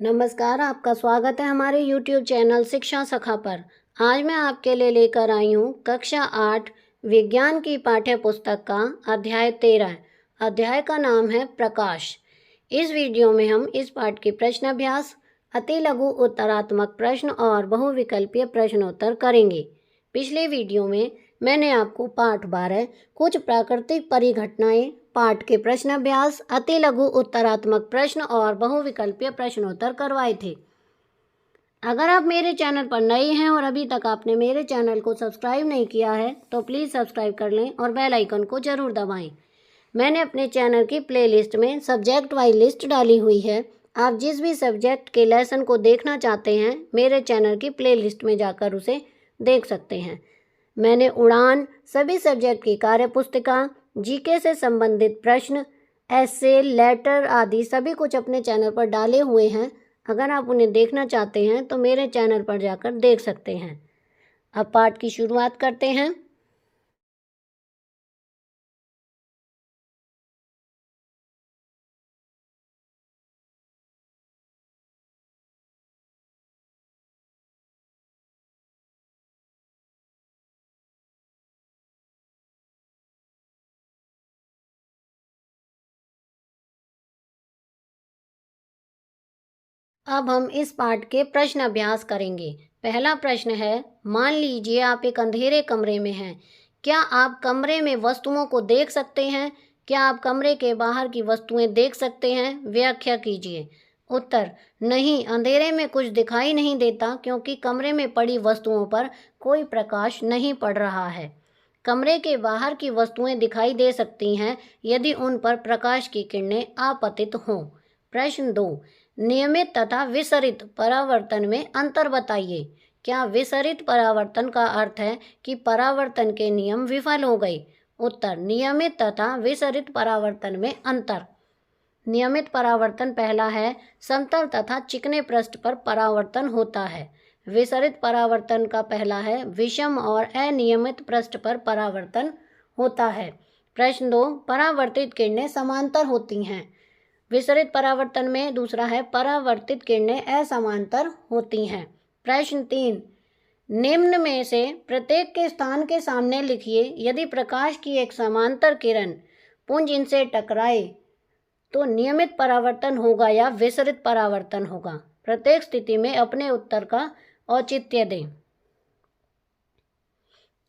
नमस्कार, आपका स्वागत है हमारे YouTube चैनल शिक्षा सखा पर। आज मैं आपके लिए लेकर आई हूँ कक्षा 8 विज्ञान की पाठ्य पुस्तक का अध्याय 13। अध्याय का नाम है प्रकाश। इस वीडियो में हम इस पाठ की प्रश्न अभ्यास, अति लघु उत्तरात्मक प्रश्न और बहुविकल्पीय प्रश्नोत्तर करेंगे। पिछले वीडियो में मैंने आपको पाठ 12 कुछ प्राकृतिक परिघटनाएं, पाठ के प्रश्न अभ्यास, अति लघु उत्तरात्मक प्रश्न और बहुविकल्पीय प्रश्नोत्तर करवाए थे। अगर आप मेरे चैनल पर नए हैं और अभी तक आपने मेरे चैनल को सब्सक्राइब नहीं किया है तो प्लीज़ सब्सक्राइब कर लें और बेल आइकन को ज़रूर दबाएं। मैंने अपने चैनल की प्लेलिस्ट में सब्जेक्ट वाइज लिस्ट डाली हुई है। आप जिस भी सब्जेक्ट के लेसन को देखना चाहते हैं मेरे चैनल की प्लेलिस्ट में जाकर उसे देख सकते हैं। मैंने उड़ान, सभी सब्जेक्ट की कार्य पुस्तिका, जीके से संबंधित प्रश्न, ऐसे, लेटर आदि सभी कुछ अपने चैनल पर डाले हुए हैं। अगर आप उन्हें देखना चाहते हैं तो मेरे चैनल पर जाकर देख सकते हैं। अब पाठ की शुरुआत करते हैं। अब हम इस पाठ के प्रश्न अभ्यास करेंगे। पहला प्रश्न है, मान लीजिए आप एक अंधेरे कमरे में हैं। क्या आप कमरे में वस्तुओं को देख सकते हैं? क्या आप कमरे के बाहर की वस्तुएं देख सकते हैं? व्याख्या कीजिए। उत्तर, नहीं, अंधेरे में कुछ दिखाई नहीं देता क्योंकि कमरे में पड़ी वस्तुओं पर कोई प्रकाश नहीं पड़ रहा है। कमरे के बाहर की वस्तुएं दिखाई दे सकती हैं यदि उन पर प्रकाश की किरणें आपतित हों। प्रश्न 2, नियमित तथा विसरित परावर्तन में अंतर बताइए। क्या विसरित परावर्तन का अर्थ है कि परावर्तन के नियम विफल हो गए? उत्तर, नियमित तथा विसरित परावर्तन में अंतर। नियमित परावर्तन पहला है, समतल तथा चिकने पृष्ठ पर परावर्तन होता है। विसरित परावर्तन का पहला है, विषम और अनियमित पृष्ठ पर परावर्तन होता है। प्रश्न 2, परावर्तित किरणें समांतर होती हैं। विसरित परावर्तन में दूसरा है, परावर्तित किरणें असमांतर होती हैं। प्रश्न 3, निम्न में से प्रत्येक के स्थान के सामने लिखिए। यदि प्रकाश की एक समांतर किरण पुंज इनसे टकराए तो नियमित परावर्तन होगा या विसरित परावर्तन होगा? प्रत्येक स्थिति में अपने उत्तर का औचित्य दें।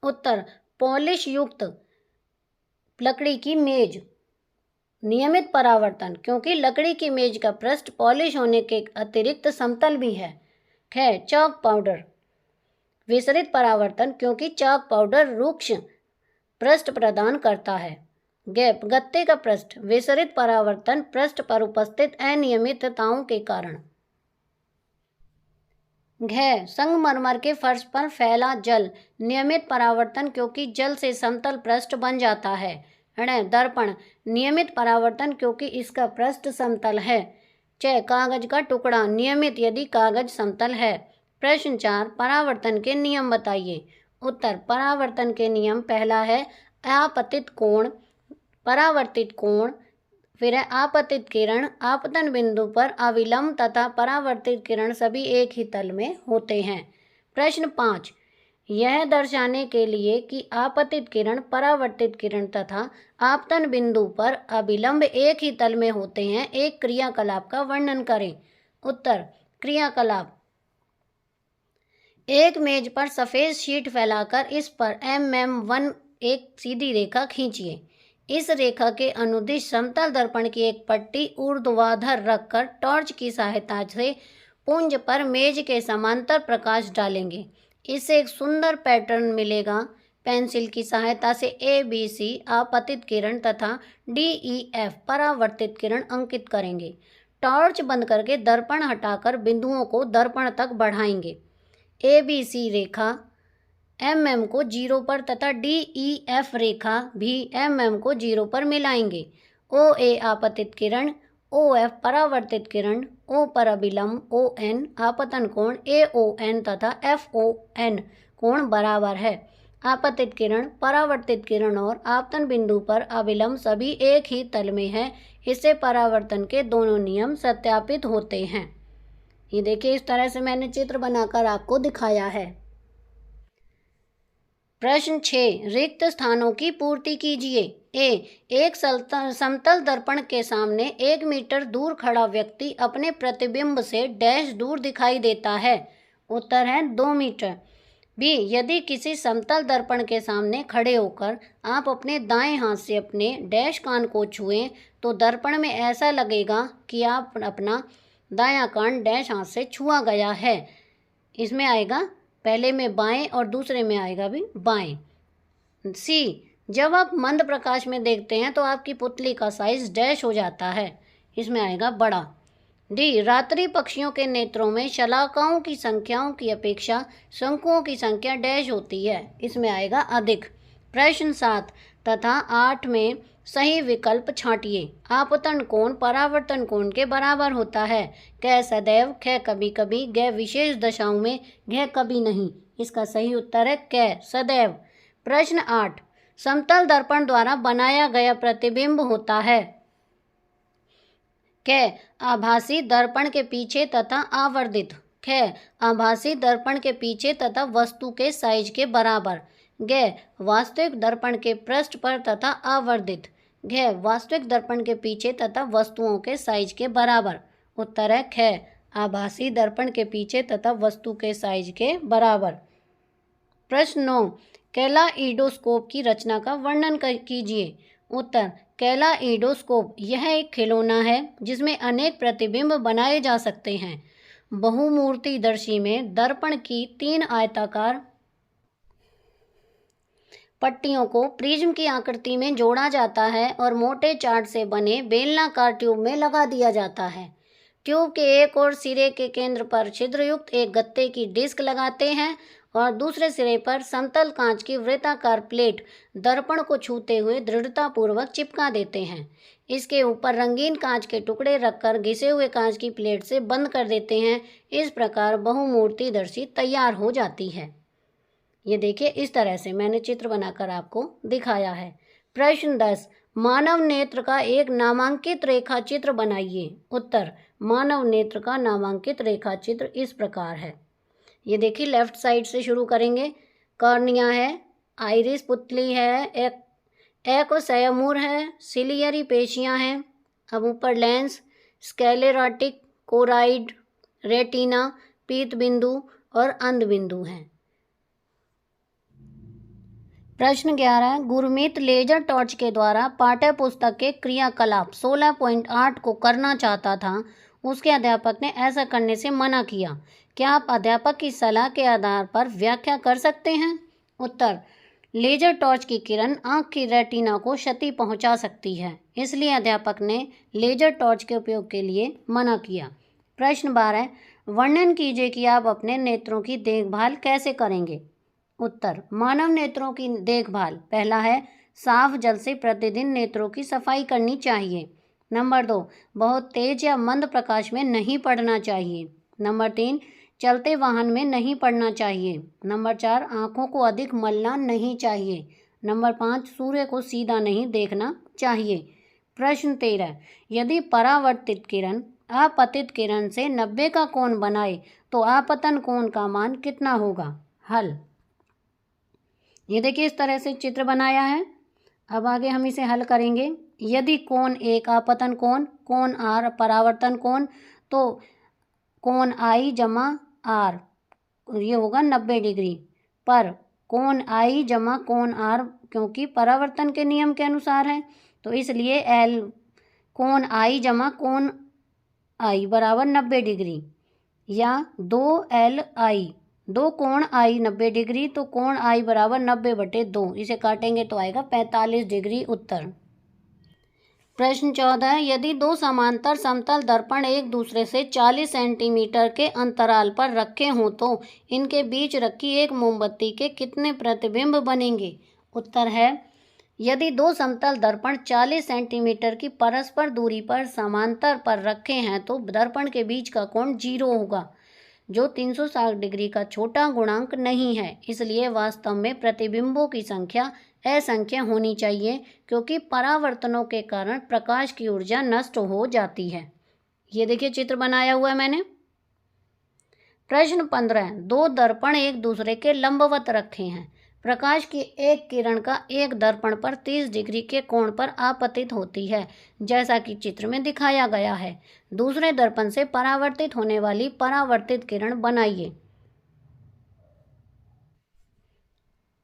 उत्तर, पॉलिश युक्त लकड़ी की मेज। नियमित परावर्तन, क्योंकि लकड़ी की मेज का पृष्ठ पॉलिश होने के अतिरिक्त समतल भी है। ख, चॉक पाउडर। विसरित परावर्तन, क्योंकि चॉक पाउडर रूक्ष पृष्ठ प्रदान करता है। गैप, गत्ते का पृष्ठ। विसरित परावर्तन, पृष्ठ पर उपस्थित अनियमितताओं के कारण। घ, संगमरमर के फर्श पर फैला जल। नियमित परावर्तन, क्योंकि जल से समतल पृष्ठ बन जाता है। ण, दर्पण। नियमित परावर्तन, क्योंकि इसका पृष्ठ समतल है। च, कागज का टुकड़ा। नियमित यदि कागज समतल है। प्रश्न 4, परावर्तन के नियम बताइए। उत्तर, परावर्तन के नियम पहला है, आपतित कोण, परावर्तित कोण, फिर है आपतित किरण, आपतन बिंदु पर अविलंब तथा परावर्तित किरण सभी एक ही तल में होते हैं। प्रश्न 5, यह दर्शाने के लिए कि आपतित किरण, परावर्तित किरण तथा आपतन बिंदु पर अविलंब एक ही तल में होते हैं, एक क्रियाकलाप का वर्णन करें। उत्तर, क्रियाकलाप, एक मेज पर सफ़ेद शीट फैलाकर इस पर MM1 एक सीधी रेखा खींचिए। इस रेखा के अनुदिश समतल दर्पण की एक पट्टी ऊर्ध्वाधर रखकर टॉर्च की सहायता से पुंज पर मेज के समांतर प्रकाश डालेंगे। इससे एक सुंदर पैटर्न मिलेगा। पेंसिल की सहायता से ABC आपतित किरण तथा DEF परावर्तित किरण अंकित करेंगे। टॉर्च बंद करके दर्पण हटाकर बिंदुओं को दर्पण तक बढ़ाएंगे। ABC रेखा MM को 0 पर तथा DEF रेखा भी MM को 0 पर मिलाएंगे। OA आपतित किरण, OF परावर्तित किरण, O पर अभिलंब ON आपतन कोण AON तथा FON कोण बराबर है। आपतित किरण, परावर्तित किरण और आपतन बिंदु पर अभिलंब सभी एक ही तल में है। इससे परावर्तन के दोनों नियम सत्यापित होते हैं। ये देखिए इस तरह से मैंने चित्र बनाकर आपको दिखाया है। प्रश्न 6, रिक्त स्थानों की पूर्ति कीजिए। एक समतल दर्पण के सामने 1 मीटर दूर खड़ा व्यक्ति अपने प्रतिबिंब से डैश दूर दिखाई देता है। उत्तर है 2 मीटर। बी, यदि किसी समतल दर्पण के सामने खड़े होकर आप अपने दाएं हाथ से अपने डैश कान को छुएं तो दर्पण में ऐसा लगेगा कि आप अपना दायां कान डैश हाथ से छुआ गया है। इसमें आएगा पहले में बाएं और दूसरे में आएगा भी बाएं। सी, जब आप मंद प्रकाश में देखते हैं तो आपकी पुतली का साइज डैश हो जाता है। इसमें आएगा बड़ा। डी, रात्रि पक्षियों के नेत्रों में शलाकाओं की संख्याओं की अपेक्षा शंकुओं की संख्या डैश होती है। इसमें आएगा अधिक। प्रश्न 7 तथा 8 में सही विकल्प छांटिए। आपतन कोण परावर्तन कोण के बराबर होता है। क सदैव, ख कभी कभी, ग विशेष दशाओं में, घ कभी नहीं। इसका सही उत्तर है क सदैव। प्रश्न 8, समतल दर्पण द्वारा बनाया गया प्रतिबिंब होता है। क आभासी दर्पण के पीछे तथा आवर्धित। ख आभासी दर्पण के पीछे तथा वस्तु के साइज के बराबर। ग वास्तविक दर्पण के पृष्ठ पर तथा आवर्धित। घ वास्तविक दर्पण के पीछे तथा वस्तुओं के साइज के बराबर। उत्तर है ख आभासी दर्पण के पीछे तथा वस्तु के साइज के बराबर। प्रश्न 9, कैलाइडोस्कोप की रचना का वर्णन कीजिए। उत्तर, कैलाइडोस्कोप यह एक खिलौना है जिसमें अनेक प्रतिबिंब बनाए जा सकते हैं। बहुमूर्तिदर्शी में दर्पण की 3 आयताकार पट्टियों को प्रिज्म की आकृति में जोड़ा जाता है और मोटे चार्ट से बने बेलनाकार ट्यूब में लगा दिया जाता है। ट्यूब के एक और सिरे के केंद्र पर छिद्रयुक्त एक गत्ते की डिस्क लगाते हैं और दूसरे सिरे पर समतल कांच की वृत्ताकार प्लेट दर्पण को छूते हुए दृढ़तापूर्वक चिपका देते हैं। इसके ऊपर रंगीन कांच के टुकड़े रखकर घिसे हुए कांच की प्लेट से बंद कर देते हैं। इस प्रकार बहुमूर्तिदर्शी तैयार हो जाती है। ये देखिए इस तरह से मैंने चित्र बनाकर आपको दिखाया है। प्रश्न 10, मानव नेत्र का एक नामांकित रेखा चित्र बनाइए। उत्तर, मानव नेत्र का नामांकित रेखा चित्र इस प्रकार है। ये देखिए लेफ्ट साइड से शुरू करेंगे। कॉर्निया है, आइरिस पुतली है, एक्सोसैमुर है, सिलियरी पेशियां हैं। अब ऊपर लेंस, स्क्लेरोटिक, कोराइड, रेटिना, पीत बिंदु और अंध बिंदु हैं। प्रश्न 11, गुरमीत लेजर टॉर्च के द्वारा पाठ्य पुस्तक के क्रियाकलाप 16.8 को करना चाहता था। उसके अध्यापक ने ऐसा करने से मना किया। क्या आप अध्यापक की सलाह के आधार पर व्याख्या कर सकते हैं? उत्तर, लेजर टॉर्च की किरण आंख की रेटिना को क्षति पहुंचा सकती है, इसलिए अध्यापक ने लेजर टॉर्च के उपयोग के लिए मना किया। प्रश्न 12, वर्णन कीजिए कि आप अपने नेत्रों की देखभाल कैसे करेंगे। उत्तर, मानव नेत्रों की देखभाल, पहला है साफ जल से प्रतिदिन नेत्रों की सफाई करनी चाहिए। नंबर 2, बहुत तेज या मंद प्रकाश में नहीं पढ़ना चाहिए। नंबर 3, चलते वाहन में नहीं पढ़ना चाहिए। नंबर 4, आंखों को अधिक मलना नहीं चाहिए। नंबर 5, सूर्य को सीधा नहीं देखना चाहिए। प्रश्न 13, यदि परावर्तित किरण आपतित किरण से 90 का कोण बनाए तो आपतन कोण का मान कितना होगा? हल। ये देखिए इस तरह से चित्र बनाया है। अब आगे हम इसे हल करेंगे। यदि कोण एक आपतन कोण, कोण आर परावर्तन कोण, तो कोण आई जमा आर ये होगा 90 डिग्री, पर कोण आई जमा कोण आर क्योंकि परावर्तन के नियम के अनुसार है, तो इसलिए एल कोण आई जमा कोण आई बराबर 90 डिग्री, या 2L आई, 2 कोण आई 90 डिग्री, तो कोण आई बराबर 90/2, इसे काटेंगे तो आएगा 45 डिग्री उत्तर। प्रश्न 14, यदि 2 समांतर समतल दर्पण एक दूसरे से 40 सेंटीमीटर के अंतराल पर रखे हों तो इनके बीच रखी एक मोमबत्ती के कितने प्रतिबिंब बनेंगे? उत्तर है, यदि 2 समतल दर्पण 40 सेंटीमीटर की परस्पर दूरी पर समांतर पर रखे हैं तो दर्पण के बीच का कोण 0 होगा, जो 360 डिग्री का छोटा गुणांक नहीं है। इसलिए वास्तव में प्रतिबिंबों की संख्या असंख्य होनी चाहिए, क्योंकि परावर्तनों के कारण प्रकाश की ऊर्जा नष्ट हो जाती है। ये देखिए चित्र बनाया हुआ है मैंने। प्रश्न 15, दो दर्पण एक दूसरे के लंबवत रखे हैं। प्रकाश की एक किरण का एक दर्पण पर 30 डिग्री के कोण पर आपतित होती है, जैसा कि चित्र में दिखाया गया है। दूसरे दर्पण से परावर्तित होने वाली परावर्तित किरण बनाइए।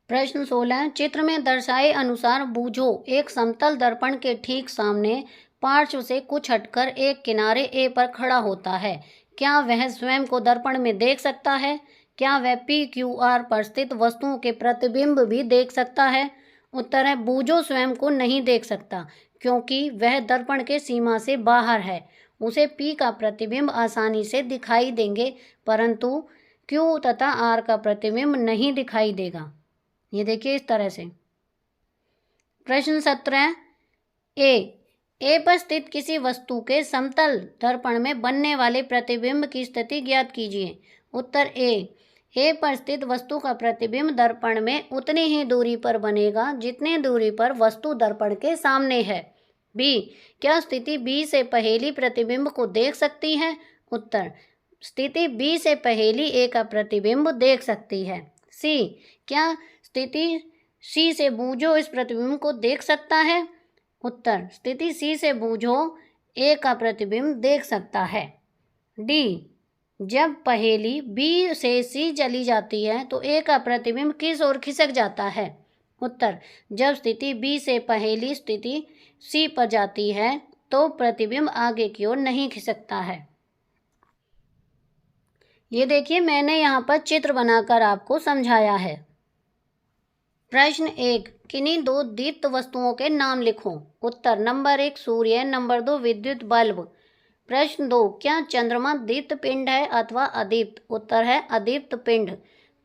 प्रश्न 16, चित्र में दर्शाए अनुसार बूझो। एक समतल दर्पण के ठीक सामने पार्श्व से कुछ हटकर एक किनारे ए पर खड़ा होता है। क्या वह स्वयं को दर्पण में देख सकता है? क्या वह PQR पर स्थित वस्तुओं के प्रतिबिंब भी देख सकता है? उत्तर है, बूझो स्वयं को नहीं देख सकता, क्योंकि वह दर्पण के सीमा से बाहर है। उसे P का प्रतिबिंब आसानी से दिखाई देंगे, परंतु Q तथा R का प्रतिबिंब नहीं दिखाई देगा। ये देखिए इस तरह से। प्रश्न 17, ए पर स्थित किसी वस्तु के समतल दर्पण में बनने वाले प्रतिबिंब की स्थिति ज्ञात कीजिए। उत्तर ए पर स्थित वस्तु का प्रतिबिंब दर्पण में उतनी ही दूरी पर बनेगा जितनी दूरी पर वस्तु दर्पण के सामने है। बी, क्या स्थिति बी से पहेली प्रतिबिंब को देख सकती है? उत्तर, स्थिति बी से पहेली ए का प्रतिबिंब देख सकती है। सी, क्या स्थिति सी से बूझो इस प्रतिबिंब को देख सकता है? उत्तर, स्थिति सी से बूझो ए का प्रतिबिंब देख सकता है। डी, जब पहेली बी से सी चली जाती है तो ए का प्रतिबिंब किस ओर खिसक जाता है? उत्तर, जब स्थिति बी से पहेली स्थिति सी पर जाती है तो प्रतिबिंब आगे की ओर नहीं खिसकता है। ये देखिए मैंने यहाँ पर चित्र बनाकर आपको समझाया है। प्रश्न 1, किन्हीं दो दीप्त वस्तुओं के नाम लिखो। उत्तर, नंबर 1 सूर्य, नंबर 2 विद्युत बल्ब। प्रश्न 2, क्या चंद्रमा दीप्त पिंड है अथवा अदीप्त? उत्तर है अदीप्त पिंड।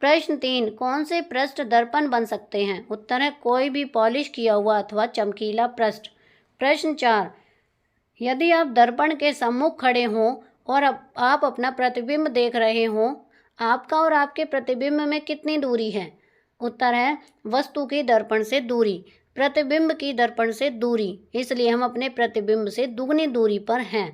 प्रश्न 3, कौन से पृष्ठ दर्पण बन सकते हैं? उत्तर है कोई भी पॉलिश किया हुआ अथवा चमकीला पृष्ठ। प्रश्न 4, यदि आप दर्पण के सम्मुख खड़े हों और आप अपना प्रतिबिंब देख रहे हों, आपका और आपके प्रतिबिंब में कितनी दूरी है? उत्तर है वस्तु की दर्पण से दूरी, प्रतिबिंब की दर्पण से दूरी, इसलिए हम अपने प्रतिबिंब से दुगनी दूरी पर हैं।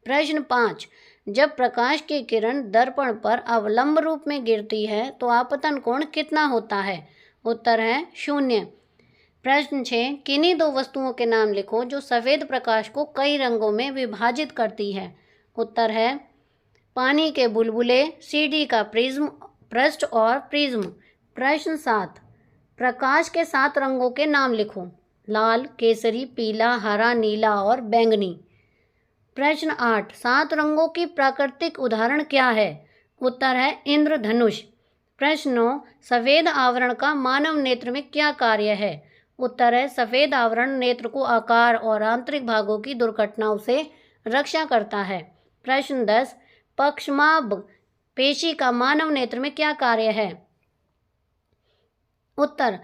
प्रश्न 5, जब प्रकाश की किरण दर्पण पर अवलंब रूप में गिरती है तो आपतन कोण कितना होता है? उत्तर है 0। प्रश्न 6, किन्हीं दो वस्तुओं के नाम लिखो जो सफ़ेद प्रकाश को कई रंगों में विभाजित करती है। उत्तर है पानी के बुलबुले, CD का प्रिज्म, पृष्ठ और प्रिज्म। प्रश्न 7, प्रकाश के 7 रंगों के नाम लिखो। लाल, केसरी, पीला, हरा, नीला और बैंगनी। प्रश्न 8, 7 रंगों की प्राकृतिक उदाहरण क्या है? उत्तर है इंद्रधनुष। प्रश्न 9, सफ़ेद आवरण का मानव नेत्र में क्या कार्य है? उत्तर है सफ़ेद आवरण नेत्र को आकार और आंतरिक भागों की दुर्घटनाओं से रक्षा करता है। प्रश्न 10, पक्षमाभ पेशी का मानव नेत्र में क्या कार्य है? उत्तर,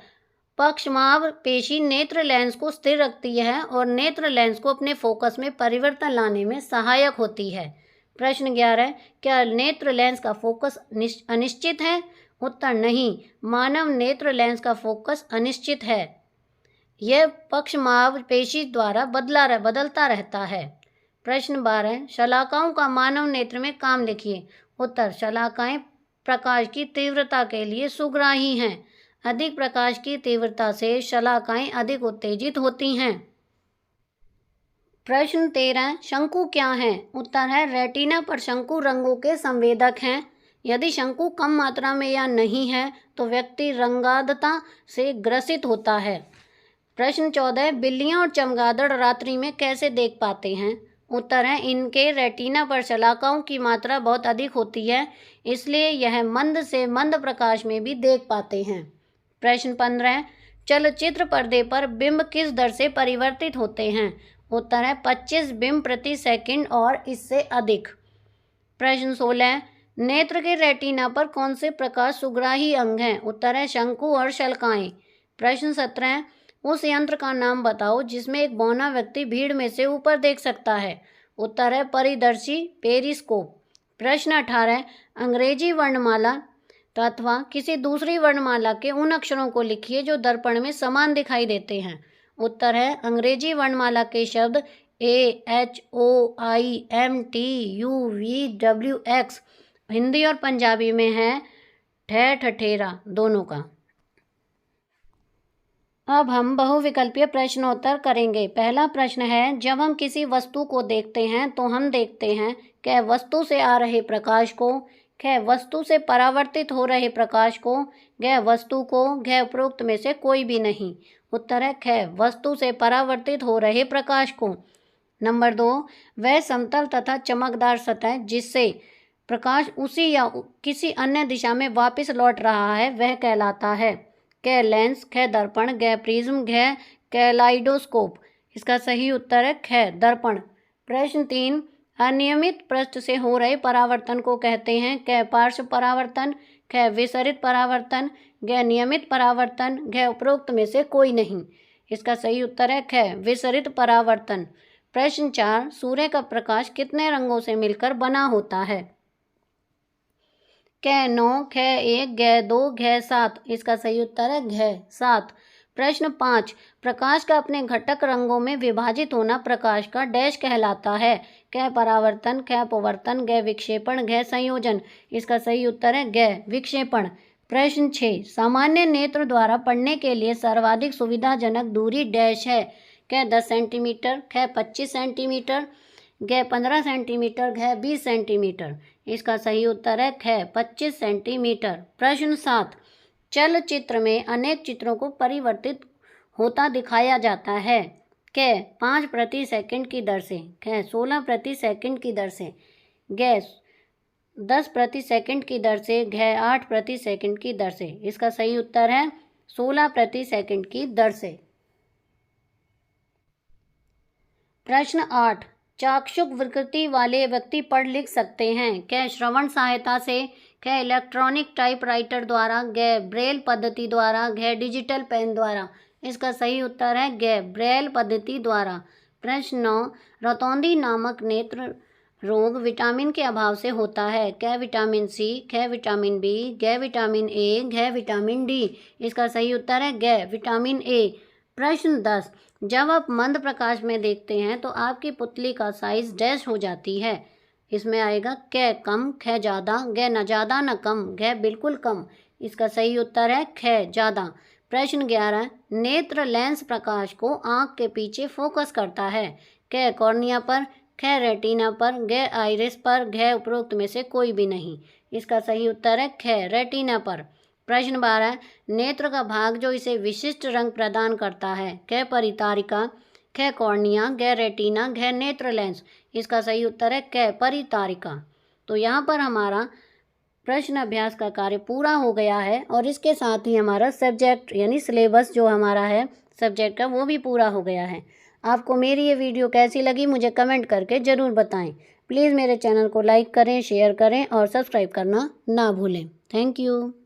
पक्षमाभ पेशी नेत्र लेंस को स्थिर रखती है और नेत्र लेंस को अपने फोकस में परिवर्तन लाने में सहायक होती है। प्रश्न 11, क्या नेत्र लेंस का फोकस अनिश्चित है? उत्तर, नहीं, मानव नेत्र लेंस का फोकस अनिश्चित है। यह पक्षमाभ पेशी द्वारा बदलता रहता है। प्रश्न 12, शलाकाओं का मानव नेत्र में काम लिखिए। उत्तर, शलाकाएं प्रकाश की तीव्रता के लिए सुग्राही हैं। अधिक प्रकाश की तीव्रता से शलाकाएं अधिक उत्तेजित होती हैं। प्रश्न 13, शंकु क्या है? उत्तर है रेटिना पर शंकु रंगों के संवेदक हैं। यदि शंकु कम मात्रा में या नहीं है तो व्यक्ति रंगाधता से ग्रसित होता है। प्रश्न 14, बिल्लियां और चमगादड़ रात्रि में कैसे देख पाते हैं? उत्तर है इनके रेटिना पर शलाकाओं की मात्रा बहुत अधिक होती है, इसलिए यह मंद से मंद प्रकाश में भी देख पाते हैं। प्रश्न 15, चलचित्र पर्दे पर बिंब किस दर से परिवर्तित होते हैं? उत्तर है 25 बिंब प्रति सेकंड और इससे अधिक। प्रश्न 16, नेत्र के रेटिना पर कौन से प्रकाश सुग्राही अंग हैं? उत्तर है शंकु और शलाकाएं। प्रश्न 17, उस यंत्र का नाम बताओ जिसमें एक बौना व्यक्ति भीड़ में से ऊपर देख सकता है। उत्तर है परिदर्शी, पेरिस्कोप। प्रश्न 18, अंग्रेजी वर्णमाला अथवा किसी दूसरी वर्णमाला के उन अक्षरों को लिखिए जो दर्पण में समान दिखाई देते हैं। उत्तर है अंग्रेजी वर्णमाला के शब्द A, H, O, I, M, T, U, V, W, X Hindi और पंजाबी में है ठह ठठेरा दोनों का। अब हम बहुविकल्पीय प्रश्नोत्तर करेंगे। पहला प्रश्न है, जब हम किसी वस्तु को देखते हैं तो हम देखते हैं क वस्तु से आ रहे प्रकाश को, ख वस्तु से परावर्तित हो रहे प्रकाश को, ग वस्तु को, घ उपरोक्त में से कोई भी नहीं। उत्तर है ख वस्तु से परावर्तित हो रहे प्रकाश को। नंबर 2, वह समतल तथा चमकदार सतह जिससे प्रकाश उसी या किसी अन्य दिशा में वापस लौट रहा है वह कहलाता है। क लेंस, ख दर्पण, ग प्रिज्म, घ कैलाइडोस्कोप। इसका सही उत्तर है ख दर्पण। प्रश्न 3, अनियमित पृष्ठ से हो रहे परावर्तन को कहते हैं क पार्श्व परावर्तन, ख विसरित परावर्तन, ग नियमित परावर्तन, घ उपरोक्त में से कोई नहीं। इसका सही उत्तर है ख विसरित परावर्तन। प्रश्न 4, सूर्य का प्रकाश कितने रंगों से मिलकर बना होता है? क 9, ख 1, घ 2, घ 7। इसका सही उत्तर है घ 7। प्रश्न 5, प्रकाश का अपने घटक रंगों में विभाजित होना प्रकाश का डैश कहलाता है। क परावर्तन, ख अपवर्तन, घ विक्षेपण, घ संयोजन। इसका सही उत्तर है घ विक्षेपण। प्रश्न 6, सामान्य नेत्र द्वारा पढ़ने के लिए सर्वाधिक सुविधाजनक दूरी डैश है। क 10 सेंटीमीटर, ख 25 सेंटीमीटर, घ 15 सेंटीमीटर, घ 20 सेंटीमीटर। इसका सही उत्तर है ख 25 सेंटीमीटर। प्रश्न 7, चलचित्र में अनेक चित्रों को परिवर्तित होता दिखाया जाता है। क 5 प्रति सेकंड की दर से, ख 16 प्रति सेकंड की दर से, घ 10 प्रति सेकंड की दर से, घ 8 प्रति सेकंड की दर से। इसका सही उत्तर है 16 प्रति सेकंड की दर से। प्रश्न 8, चाक्षुष विकृति वाले व्यक्ति पढ़ लिख सकते हैं। क श्रवण सहायता से, ख इलेक्ट्रॉनिक टाइपराइटर द्वारा, घ ब्रेल पद्धति द्वारा, घ डिजिटल पेन द्वारा। इसका सही उत्तर है घ ब्रेल पद्धति द्वारा। प्रश्न 9, रतौंधी नामक नेत्र रोग विटामिन के अभाव से होता है। क विटामिन सी, ख विटामिन बी, घ विटामिन ए, घ विटामिन डी। इसका सही उत्तर है घ विटामिन ए। प्रश्न 10, जब आप मंद प्रकाश में देखते हैं तो आपकी पुतली का साइज डैश हो जाती है। इसमें आएगा क कम, ख ज़्यादा, घ न ज़्यादा न कम, घ बिल्कुल कम। इसका सही उत्तर है ख ज़्यादा। प्रश्न 11, नेत्र लेंस प्रकाश को आँख के पीछे फोकस करता है। क कॉर्निया पर, ख रेटिना पर, घ आइरिस पर, घ उपरोक्त में से कोई भी नहीं। इसका सही उत्तर है ख रेटिना पर। प्रश्न 12, नेत्र का भाग जो इसे विशिष्ट रंग प्रदान करता है। क परितारिका, ख कॉर्निया, घ रेटिना, घ नेत्र लेंस। इसका सही उत्तर है क परितारिका। तो यहाँ पर हमारा प्रश्न अभ्यास का कार्य पूरा हो गया है और इसके साथ ही हमारा सब्जेक्ट यानी सिलेबस जो हमारा है सब्जेक्ट का वो भी पूरा हो गया है। आपको मेरी ये वीडियो कैसी लगी मुझे कमेंट करके ज़रूर बताएं। प्लीज़ मेरे चैनल को लाइक करें, शेयर करें और सब्सक्राइब करना ना भूलें। Thank you.